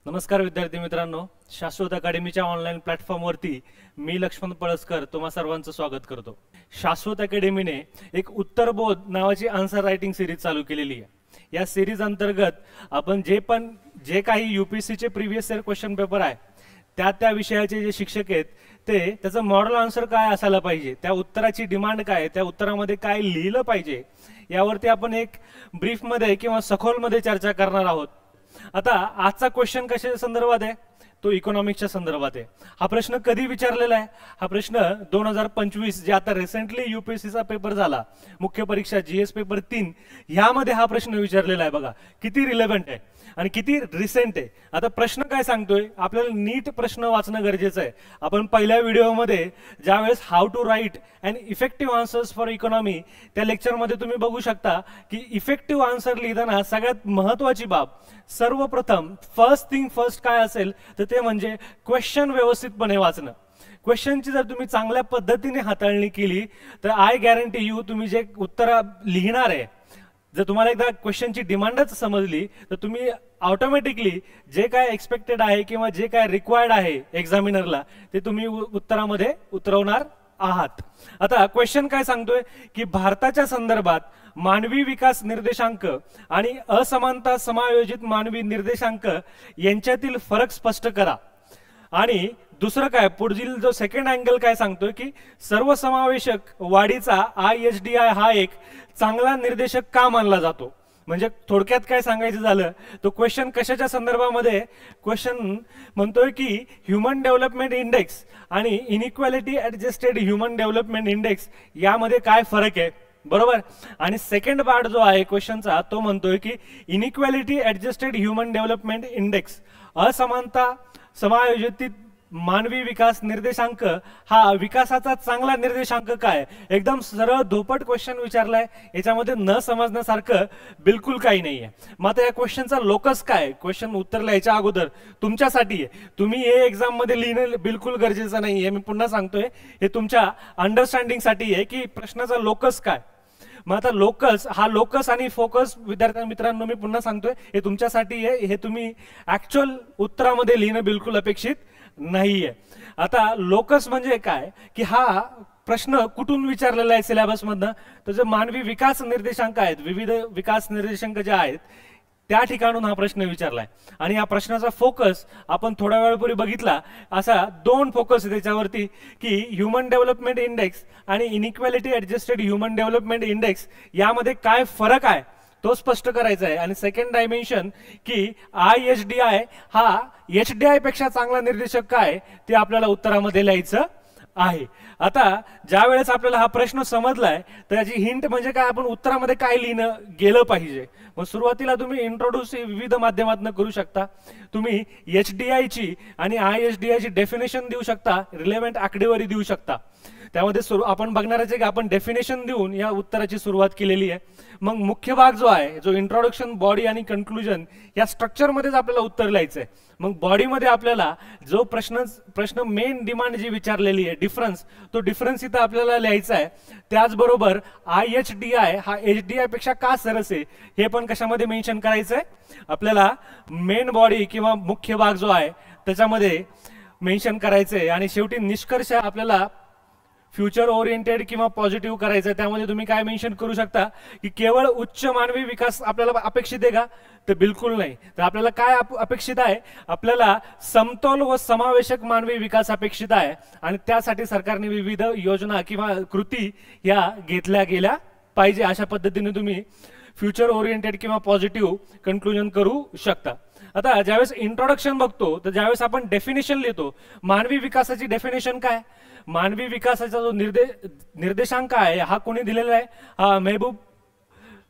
नमस्कार विद्यार्थी मित्रांनो, शाश्वत अकॅडमीच्या ऑनलाईन प्लॅटफॉर्मवरती मी लक्ष्मण पळसकर तुम्हा सर्वांचं स्वागत करतो। शाश्वत अकॅडमीने एक उत्तरबोध नावाची आन्सर रायटिंग सिरीज चालू केलेली आहे। या सिरीज अंतर्गत आपण जे काही यूपीएससीचे प्रीवियस इयर क्वेश्चन पेपर आहे त्या विषयाचे जे शिक्षक आहेत ते त्याचं मॉडेल आन्सर काय असायला पाहिजे, त्या उत्तराची डिमांड काय, त्या उत्तरामध्ये काय लिहिलं पाहिजे यावरती आपण एक ब्रीफमध्ये किंवा सखोलमध्ये चर्चा करणार आहोत। आता आजचा क्वेश्चन कशाच्या संदर्भात आहे, तो इकॉनॉमिक्सच्या संदर्भात आहे। हा प्रश्न कधी विचारलेला आहे, हा प्रश्न 2025 जे आता रिसेंटली यूपीएससीचा पेपर झाला, मुख्य परीक्षा जीएस पेपर 3 ह्यामध्ये हा प्रश्न विचारलेला आहे। बघा किती रिलेव्हंट आहे आणि किती रिसेंट आहे। आता प्रश्न काय सांगतोय, आपल्याला नीट प्रश्न वाचणं गरजेचं आहे। आपण पहिल्या व्हिडिओमध्ये ज्यावेळेस how to write and effective answers for economy त्या लेक्चरमध्ये तुम्ही बघू शकता की इफेक्टिव्ह आन्सर लिहिताना सगळ्यात महत्त्वाची बाब, सर्वप्रथम फर्स्ट काय असेल तर ते म्हणजे क्वेश्चन व्यवस्थितपणे वाचणं। क्वेश्चनची जर तुम्ही चांगल्या पद्धतीने हाताळणी केली तर आय गॅरंटी यू तुम्ही जे उत्तर लिहिणार आहे, जर तुम्हाला एकदा क्वेश्चनची डिमांडच समजली तर तुम्ही ऑटोमॅटिकली जे काय एक्सपेक्टेड आहे किंवा जे काय रिक्वायर्ड आहे एक्झामिनरला ते तुम्ही उत्तरामध्ये उतरवणार आहात। आता क्वेश्चन काय सांगतोय की भारताच्या संदर्भात मानवी विकास निर्देशांक आणि असमानता समायोजित मानवी निर्देशांक यांच्यातील फरक स्पष्ट करा। आणि दुसरं काय, पुढील जो सेकंड अँगल काय सांगतोय की सर्वसमावेशक वाढीचा IHDI हा एक चांगला निर्देशक का मानला जातो। म्हणजे थोडक्यात काय सांगायचं झालं तो क्वेश्चन कशाच्या संदर्भामध्ये, क्वेश्चन म्हणतोय की ह्युमन डेव्हलपमेंट इंडेक्स आणि inequality adjusted human development index यामध्ये काय फरक आहे, बरोबर। आणि सेकंड पार्ट जो आहे क्वेश्चनचा तो म्हणतोय की inequality adjusted human development index असमानता समायोजित मानवी विकास निर्देशांक हा विकासाचा चांगला निर्देशांक काय। एकदम सरळ धोपट क्वेश्चन विचारलाय, याच्यामध्ये न समजण्यासारखं बिलकुल काही नाहीये। मग आता या क्वेश्चनचा लोकस काय, क्वेश्चन उत्तरला याच्या अगोदर तुमच्यासाठी आहे, तुम्ही हे एक्झाम मध्ये लिहिणं बिलकुल गरजेचं नाहीये। मी पुन्हा सांगतोय हे तुमच्या अंडरस्टँडिंग साठी आहे की प्रश्नाचा लोकस काय। मग आता लोकस आणि फोकस विद्यार्थी मित्रांनो मी पुन्हा सांगतोय हे तुमच्यासाठी आहे, हे तुम्ही ऍक्च्युअल उत्तरामध्ये लिहिणं बिलकुल अपेक्षित नाहीये। आता लोकस म्हणजे काय की हा प्रश्न कुठून विचारलेला आहे सिलेबस मधनं, तर जे मानवी विकास निर्देशांक आहेत, विविध विकास निर्देशांक जे आहेत त्या ठिकाणून हा प्रश्न विचारलाय। आणि या प्रश्नाचा फोकस आपण थोड्या वेळापूर्वी बघितला, असा दोन फोकस आहे त्याच्यावरती की ह्युमन डेव्हलपमेंट इंडेक्स आणि inequality adjusted human development index यामध्ये काय फरक आहे तो स्पष्ट करायचा आहे। आणि सेकंड डायमेन्शन की IHDI हा HDI पेक्षा चांगला निर्देशक काय ते आपल्याला उत्तरामध्ये लिहायचं आहे। आता ज्या वेळेस आपल्याला हा प्रश्न समजलाय तर याची हिंट म्हणजे काय, आपण उत्तरामध्ये काय लिहिणं गेलं पाहिजे। मग सुरुवातीला तुम्ही इंट्रोड्यूस विविध माध्यमातून करू शकता, तुम्ही HDI ची आणि IHDI ची डेफिनेशन देऊ शकता, रिलेव्हंट आकडेवारी देऊ शकता। त्यामध्ये आपण बघणार आहे की आपण डेफिनेशन देऊन या उत्तराची सुरुवात केलेली आहे। मग मुख्य भाग जो आहे, जो इंट्रोडक्शन, बॉडी आणि कन्क्लुजन या स्ट्रक्चरमध्येच आपल्याला उत्तर लिहायचं आहे। मग बॉडीमध्ये आपल्याला जो प्रश्न मेन डिमांड जी विचारलेली आहे डिफरन्स, तो डिफरन्स इथं आपल्याला लिहायचा आहे। त्याचबरोबर IHDI हा HDI पेक्षा का सरस आहे हे पण कशामध्ये मेन्शन करायचं आहे, आपल्याला मेन बॉडी किंवा मुख्य भाग जो आहे त्याच्यामध्ये मेन्शन करायचं आहे। आणि शेवटी निष्कर्ष आपल्याला फ्युचर ओरिएंटेड किंवा पॉझिटिव्ह करायचं, त्यामध्ये तुम्ही काय मेन्शन करू शकता की केवळ उच्च मानवी विकास आपल्याला अपेक्षित आहे का, तर बिलकुल नाही। तर आपल्याला काय अपेक्षित आहे, आपल्याला समतोल व समावेशक मानवी विकास अपेक्षित आहे। आणि त्यासाठी सरकारने विविध योजना किंवा कृती या घेतल्या गेल्या पाहिजे। अशा पद्धतीने तुम्ही फ्युचर ओरिएंटेड किंवा पॉझिटिव्ह कन्क्लुजन करू शकता। आता ज्यावेळेस इंट्रोडक्शन बघतो तर ज्यावेळेस आपण डेफिनेशन लिहितो, मानवी विकासाची डेफिनेशन काय, मानवी विकासाचा जो निर्देशांक आहे हा कोणी दिलेला आहे, हा महबूब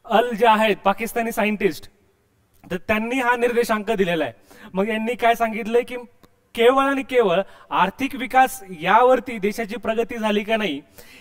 अल जे आहेत पाकिस्तानी सायंटिस्ट, तर त्यांनी हा निर्देशांक दिलेला आहे। मग यांनी काय सांगितलंय की केवळ आणि केवळ आर्थिक विकास यावरती देशाची प्रगती झाली का नाही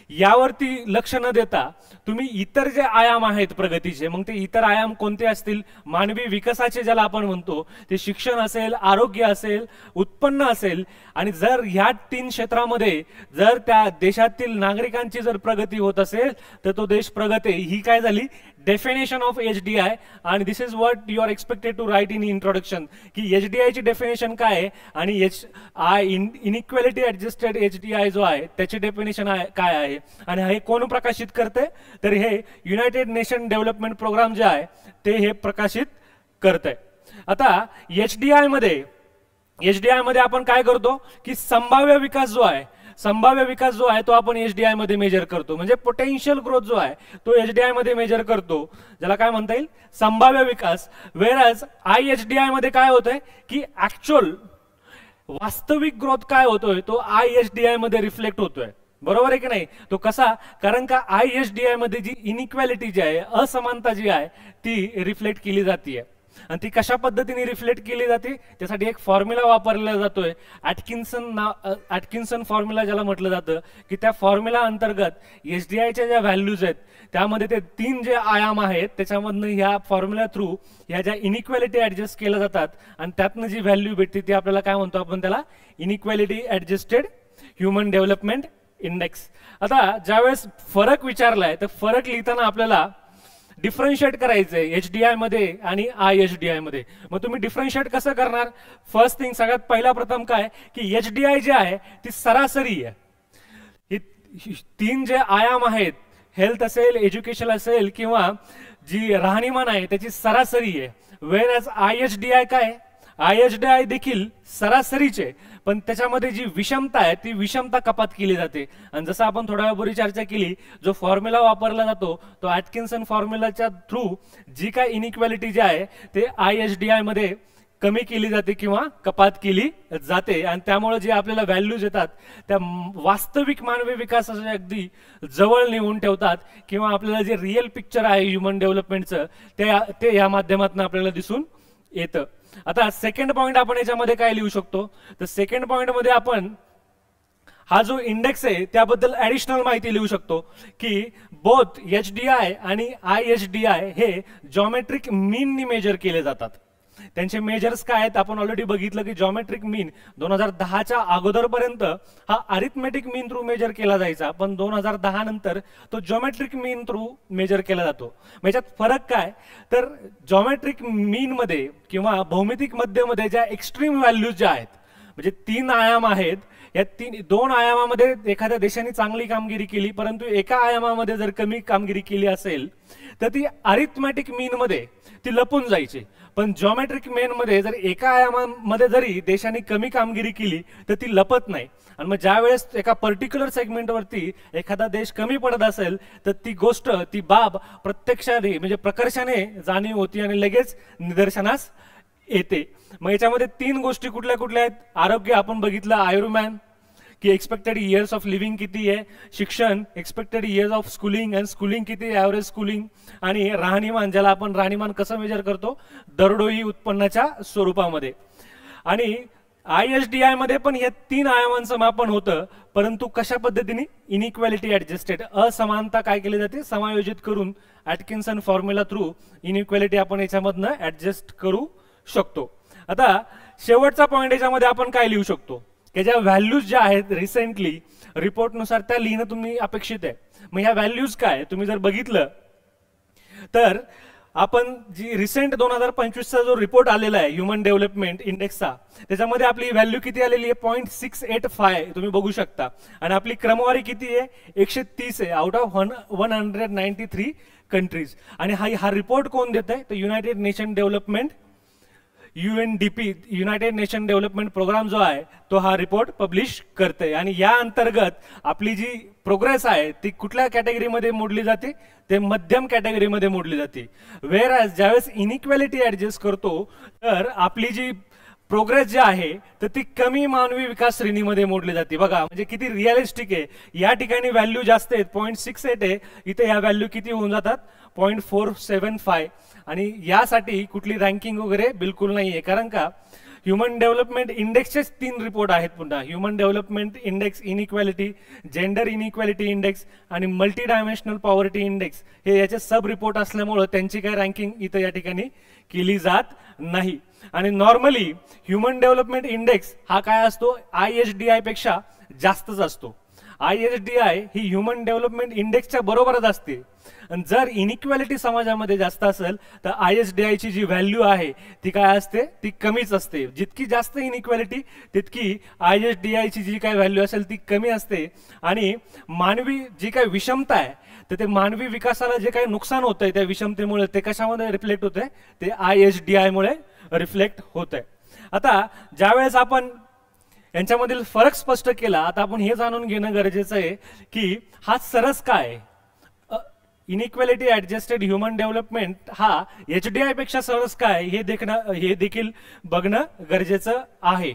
यावरती लक्ष न देता तुम्ही इतर जे आयाम आहेत प्रगतीचे, मग ते इतर आयाम कोणते असतील, मानवी विकासाचे ज्याला आपण म्हणतो, ते शिक्षण असेल, आरोग्य असेल, उत्पन्न असेल, आणि जर ह्या 3 क्षेत्रामध्ये जर त्या देशातील नागरिकांची जर प्रगती होत असेल तर तो देश प्रगत आहे. ही काय झाली डेफिनेशन ऑफ HDI. आणि this is what you are expected to write in introduction, की HDI ची डेफिनेशन काय आहे आणि इनइक्वॅलिटी ऍडजस्टेड HDI जो आहे त्याची डेफिनेशन काय आहे, आणि हे कोण प्रकाशित करते, तर हे युनायटेड नेशन डेव्हलपमेंट प्रोग्राम जे आहे ते हे प्रकाशित करते. आता HDI मध्ये आपण काय करतो की संभाव्य विकास जो आहे तो आपण HDI मध्ये मेजर करतो, म्हणजे पोटेन्शियल ग्रोथ जो आहे तो HDI मध्ये मेजर करतो, ज्याला काय म्हणता येईल संभाव्य विकास. वेअरएज IHDI मध्ये काय होतंय की ऍक्च्युअल वास्तविक ग्रोथ काय होतोय तो IHDI मध्ये रिफ्लेक्ट होतोय. बरोबर आहे की नाही? तो कसा, कारण का IHDI मध्ये जी इनइक्वॅलिटी जी आहे, असमानता जी आहे ती रिफ्लेक्ट केली जाते. आणि ती कशा पद्धतीने रिफ्लेक्ट केली जाते त्यासाठी एक फॉर्म्युला वापरला जातोय, ॲटकिन्सन फॉर्म्युला ज्याला म्हटलं जातं, की त्या फॉर्म्युला अंतर्गत HDIच्या ज्या व्हॅल्यूज आहेत त्यामध्ये ते 3 जे आयाम आहेत त्याच्यामधनं ह्या फॉर्म्युला थ्रू ह्या ज्या इनइक्वॅलिटी ऍडजस्ट केल्या जातात आणि त्यातनं जी व्हॅल्यू भेटते ती आपल्याला काय म्हणतो, आपण त्याला inequality adjusted human development index. आता ज्यावेळेस फरक विचारलाय तर फरक लिहिताना आपल्याला डिफरन्शिएट करायचंय HDI मध्ये आणि IHDI मध्ये. मग तुम्ही डिफरन्शिएट कसं करणार? फर्स्ट थिंग, सगळ्यात पहिला प्रथम काय की HDI जे आहे ती सरासरी आहे. ही 3 जे आयाम आहेत, हेल्थ असेल, एज्युकेशन असेल किंवा जी राहणीमान आहे त्याची सरासरी आहे. वेअरएज IHDI काय, IHDI देखील सरासरीचे, पण त्याच्यामध्ये जी विषमता आहे ती विषमता कपात केली जाते. आणि जसं आपण थोड्या वेळापूर्वी चर्चा केली, जो फॉर्म्युला वापरला जातो तो ॲटकिन्सन फॉर्म्युलाच्या थ्रू जी काय इनइक्वॅलिटी जी आहे ते IHDI मध्ये कमी केली जाते किंवा कपात केली जाते. आणि त्यामुळे जे आपल्याला व्हॅल्यूज येतात त्या वास्तविक मानवी विकासाच्या अगदी जवळ नेऊन ठेवतात, किंवा आपल्याला जे रिअल पिक्चर आहे ह्युमन डेव्हलपमेंटचं ते या माध्यमातून आपल्याला दिसून येतं. आता सेकंड पॉइंट आपण याच्यामध्ये काय लिहू शकतो, तर सेकंड पॉइंट मध्ये आपण हा जो इंडेक्स आहे त्याबद्दल ऍडिशनल माहिती लिहू शकतो की बोथ HDI आणि IHDI हे जॉमेट्रिक मीननी मेजर केले जातात. त्यांचे मेजर्स काय आहेत आपण ऑलरेडी बघितलं की जॉमेट्रिक मीन 2010च्या अगोदरपर्यंत हा अरिथमेटिक मीन थ्रू मेजर केला जायचा, पण 2010 नंतर तो जॉमेट्रिक मीन थ्रू मेजर केला जातो. याच्यात फरक काय, तर जॉमेट्रिक मीन मध्ये किंवा भौमितिक मध्यमध्ये ज्या एक्स्ट्रीम व्हॅल्यूज ज्या आहेत, म्हणजे 3 आयाम आहेत, या 2 आयामामध्ये एखाद्या देशाने चांगली कामगिरी केली परंतु एका आयामामध्ये जर कमी कामगिरी केली असेल तर ती अरिथमेटिक मीन मध्ये ती लपून जायची. पण जॉमेट्रिक मीन मध्ये जर एका आयामामध्ये जरी देशाने कमी कामगिरी केली तर ती लपत नाही. आणि मग ज्या वेळेस एका पर्टिक्युलर सेगमेंटवरती एखादा देश कमी पडत असेल तर ती गोष्ट, ती बाब प्रत्यक्षाने म्हणजे प्रकर्षाने जाणीव होती आणि लगेच निदर्शनास येते. मग याच्यामध्ये 3 गोष्टी कुठल्या कुठल्या आहेत? आरोग्य आपण बघितलं, आयुर्मॅन की एक्सपेक्टेड इयर्स ऑफ लिव्हिंग किती आहे, शिक्षण एक्सपेक्टेड इयर्स ऑफ स्कूलिंग आणि स्कूलिंग किती, ॲव्हरेज स्कूलिंग, आणि राहणीमान ज्याला आपण राहणीमान कसं मेजर करतो, दरडोई उत्पन्नाच्या स्वरूपामध्ये. आणि IHDI मध्ये पण या 3 आयामांचं मापन होतं, परंतु कशा पद्धतीने इनइक्वॅलिटी ऍडजस्टेड, असमानता काय केली जाते समायोजित करून ॲटकिन्सन फॉर्म्युला थ्रू इनइक्वॅलिटी आपण याच्यामधनं ऍडजस्ट करू शकतो. आता शेवटचा पॉइंट याच्यामध्ये आपण काय लिहू शकतो की ज्या व्हॅल्यूज ज्या आहेत रिसेंटली रिपोर्टनुसार त्या लिहिणं तुम्ही अपेक्षित आहे. मग ह्या व्हॅल्यूज काय तुम्ही जर बघितलं तर आपण जी रिसेंट 2025चा जो रिपोर्ट आलेला आहे ह्युमन डेव्हलपमेंट इंडेक्सचा, त्याच्यामध्ये आपली व्हॅल्यू किती आलेली आहे 0.685 तुम्ही बघू शकता. आणि आपली क्रमवारी किती आहे 130 आहे आउट ऑफ 193 कंट्रीज. आणि हा रिपोर्ट कोण देत आहे तर United Nation Development UNDP United Nation Development Programme जो आहे तो हा रिपोर्ट पब्लिश करते. आणि या अंतर्गत आपली जी प्रोग्रेस आहे ती कुठल्या कॅटेगरीमध्ये मोडली जाते, ते मध्यम कॅटेगरीमध्ये मोडली जाते. वेअरएज ज्यावेळेस इनइक्वॅलिटी ऍडजस्ट करतो तर आपली जी प्रोग्रेस जी आहे तर ती कमी मानवी विकास श्रेणीमध्ये मोडली जाते. बघा म्हणजे किती रिअलिस्टिक आहे. या ठिकाणी व्हॅल्यू जास्त आहेत 0.68 आहे, इथे ह्या व्हॅल्यू किती होऊन जातात 0.475. आणि यासाठी कुठली रँकिंग वगैरे बिलकुल नाही आहे, कारण का ह्युमन डेव्हलपमेंट इंडेक्सचेच 3 रिपोर्ट आहेत पुन्हा, human development index inequality, gender inequality index आणि मल्टी डायमेन्शनल पॉवर्टी इंडेक्स, हे याचे सब रिपोर्ट असल्यामुळं त्यांची काही रँकिंग इथं या ठिकाणी केली जात नाही. आणि नॉर्मली ह्युमन डेव्हलपमेंट इंडेक्स हा काय असतो, ISDI पेक्षा जास्तच असतो. ISDI ही ह्युमन डेव्हलपमेंट इंडेक्सच्या बरोबरच असते. आणि जर इनइक्वॅलिटी समाजामध्ये जास्त असेल तर ISDI ची जी व्हॅल्यू आहे ती काय असते, ती कमीच असते. जितकी जास्त इनइक्वॅलिटी तितकी ISDI ची जी काय व्हॅल्यू असेल ती कमी असते. आणि मानवी जी काय विषमता आहे तर ते मानवी विकासाला जे काही नुकसान होतंय त्या विषमतेमुळे ते कशामध्ये रिफ्लेक्ट होतंय, ते ISDI मुळे रिफ्लेक्ट होतंय. आता ज्यावेळेस आपण यांच्यामधील फरक स्पष्ट केला, आता आपण हे जाणून घेणं गरजेचं आहे की हा सरस काय, इनइक्वॅलिटी ऍडजस्टेड ह्युमन डेव्हलपमेंट हा HDI पेक्षा सरस काय हे देखील बघणं गरजेचं आहे.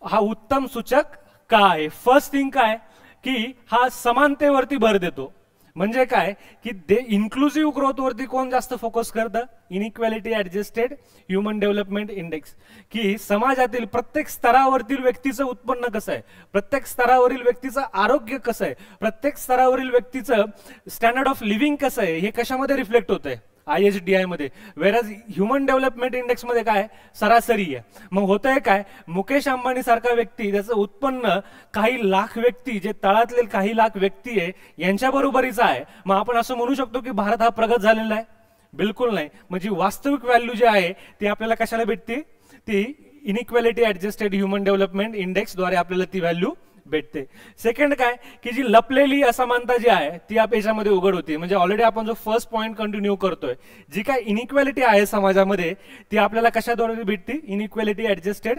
हा उत्तम सूचक का आहे. फर्स्ट थिंग काय की हा समानतेवरती भर देतो. म्हणजे काय की इन्क्लुसिव्ह ग्रोथ वरती कोण जास्त फोकस करतं, inequality adjusted human development index, की समाजातील प्रत्येक स्तरावरील व्यक्तीचं उत्पन्न कसं आहे, प्रत्येक स्तरावरील व्यक्तीचं आरोग्य कसं आहे, प्रत्येक स्तरावरील व्यक्तीचं स्टँडर्ड ऑफ लिव्हिंग कसं आहे, हे कशामध्ये रिफ्लेक्ट होतंय, ISDI मध्ये. वेरॅज ह्युमन डेव्हलपमेंट इंडेक्स मध्ये काय सरासरी आहे. मग होतंय काय, मुकेश अंबानी सारखा व्यक्ती त्याचं उत्पन्न काही लाख व्यक्ती, जे तळातले काही लाख व्यक्ती आहे यांच्या बरोबरीचं आहे. मग आपण असं म्हणू शकतो की भारत हा प्रगत झालेला आहे? बिलकुल नाही. म्हणजे वास्तविक व्हॅल्यू जी आहे ती आपल्याला कशाला भेटते, ती inequality adjusted human development index द्वारे आपल्याला ती व्हॅल्यू भेटते. सेकंड काय की जी लपलेली असमानता जी आहे ती याच्यामध्ये उघड होती. म्हणजे ऑलरेडी आपण जो फर्स्ट पॉइंट कंटिन्यू करतोय, जी काय इनइक्वॅलिटी आहे समाजामध्ये ती आपल्याला कशाद्वारे भेटते, inequality adjusted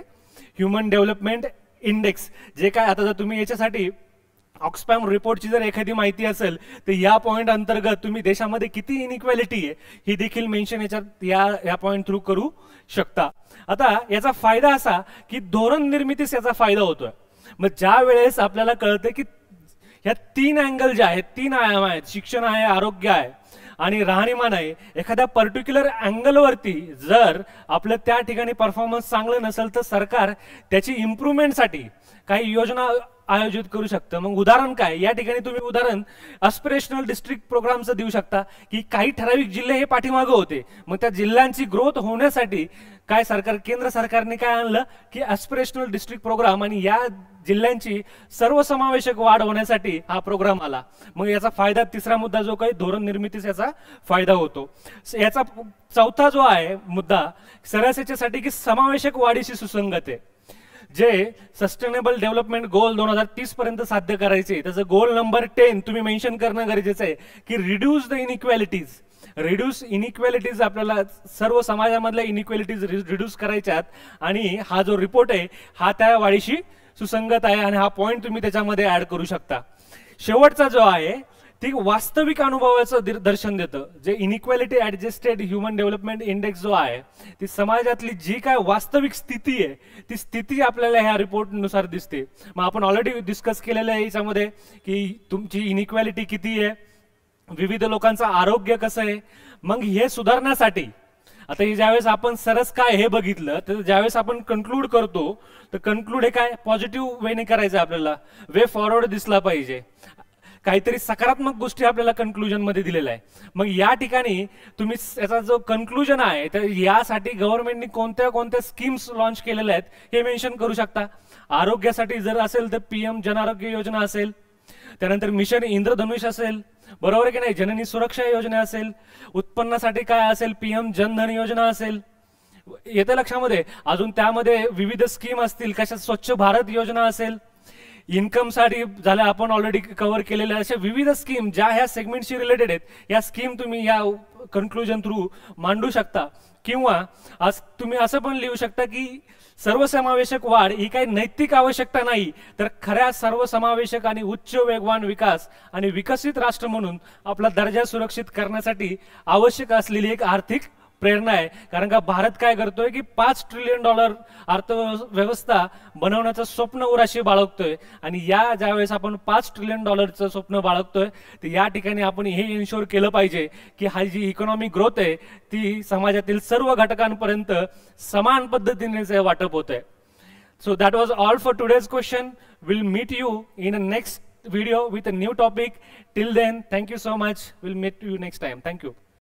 human development index. जे काय आता जर तुम्ही याच्यासाठी ऑक्सफॅम रिपोर्टची जर एखादी माहिती असेल तर या पॉइंट अंतर्गत तुम्ही देशामध्ये किती इनइक्वॅलिटी आहे ही देखील मेन्शन याच्यात या पॉइंट थ्रू करू शकता. आता याचा फायदा असा की धोरण निर्मितीस याचा फायदा होतोय. मग ज्या वेळेस आपल्याला कळतं की ह्या 3 अँगल जे आहेत, 3 आयाम आहेत, शिक्षण आहे, आरोग्य आहे आणि राहणीमान आहे, एखाद्या पर्टिक्युलर अँगलवरती जर आपलं त्या ठिकाणी परफॉर्मन्स चांगलं नसेल तर सरकार त्याची इम्प्रूव्हमेंटसाठी काही योजना आयोजित करू शकतं. मग उदाहरण काय, या ठिकाणी तुम्ही उदाहरण एस्पिरेशनल डिस्ट्रिक्ट प्रोग्रामचं देऊ शकता की काही ठराविक जिल्हे हे पाठीमागे होते, मग त्या जिल्ह्यांची ग्रोथ होण्यासाठी काय केंद्र सरकारने काय आणलं की एस्पिरेशनल डिस्ट्रिक्ट प्रोग्राम, आणि या जिल्ह्यांची सर्वसमावेशक वाढ होण्यासाठी हा प्रोग्राम आला. मग याचा फायदा, तिसरा मुद्दा जो काही धोरण निर्मितीस याचा फायदा होतो. याचा चौथा जो आहे मुद्दा सरासरीसाठी की समावेशक वाढीशी सुसंगत आहे. जे सस्टेनेबल डेव्हलपमेंट गोल 2030 पर्यंत साध्य करायचे, त्याचं गोल नंबर 10 तुम्ही मेन्शन करणं गरजेचं आहे की रिड्यूस द इनइक्वॅलिटीज. रिड्यूस इनइक्वॅलिटीज, आपल्याला सर्व समाजामधल्या इनइक्वॅलिटीज रिड्यूस करायच्यात आणि हा जो रिपोर्ट आहे हा त्या वाढीशी सुसंगत आहे आणि हा पॉइंट तुम्ही त्याच्यामध्ये ऍड करू शकता. शेवटचा जो आहे ती वास्तविक अनुभवाचं दर्शन देतं. जे inequality adjusted human development index जो आहे ती समाजातली जी काय वास्तविक स्थिती आहे ती स्थिती आपल्याला ह्या रिपोर्टनुसार दिसते. मग आपण ऑलरेडी डिस्कस केलेलं आहे याच्यामध्ये की तुमची इनइक्वॅलिटी किती आहे, विविध लोकांचं आरोग्य कसं आहे. मग हे सुधारण्यासाठी आता ज्यावेळेस आपण सरस काय हे बघितलं तर ज्यावेळेस आपण कन्क्लूड करतो तर कन्क्लूड हे काय पॉझिटिव्ह वेने करायचं, आपल्याला वे फॉरवर्ड दिसला पाहिजे, काहीतरी सकारात्मक गोष्टी आपल्याला कन्क्लुजन मध्ये दिलेल्या आहे. मग या ठिकाणी तुम्ही याचा जो कन्क्लुजन आहे तर यासाठी गव्हर्नमेंटने कोणत्या कोणत्या स्कीम्स लॉन्च केलेल्या आहेत हे मेन्शन करू शकता. आरोग्यासाठी जर असेल तर PM जन आरोग्य योजना असेल, त्यानंतर मिशन इंद्रधनुष असेल, बरोबर आहे की नाही, जननी सुरक्षा योजना असेल, उत्पन्नासाठी काय असेल PM जनधन योजना असेल, येते लक्षामध्ये. अजून त्यामध्ये विविध स्कीम असतील, कशा स्वच्छ भारत योजना असेल, इन्कम साठी झाल्या आपण ऑलरेडी कव्हर केलेल्या अशा विविध स्कीम ज्या ह्या सेगमेंटशी रिलेटेड आहेत, या स्कीम तुम्ही या कन्क्लुजन थ्रू मांडू शकता. किंवा आज तुम्ही असं पण लिहू शकता की सर्वसमावेशक वाढ ही काही नैतिक आवश्यकता नाही, तर खऱ्या सर्वसमावेशक आणि उच्च वेगवान विकास आणि विकसित राष्ट्र म्हणून आपला दर्जा सुरक्षित करण्यासाठी आवश्यक असलेली एक आर्थिक प्रेरणा आहे. कारण का भारत काय करतोय की $5 ट्रिलियन अर्थव्यवस्था बनवण्याचं स्वप्न उराशी बाळगतोय. आणि ज्यावेळेस आपण $5 ट्रिलियन स्वप्न बाळगतोय, तर या ठिकाणी आपण हे इन्शुअर केलं पाहिजे की हा जी इकॉनॉमिक ग्रोथ आहे ती समाजातील सर्व घटकांपर्यंत समान पद्धतीने वाटप होत आहे. So that was all for today's question. We'll meet you in a next video with a new topic. Till then, thank you so much. We'll meet you next time. Thank you.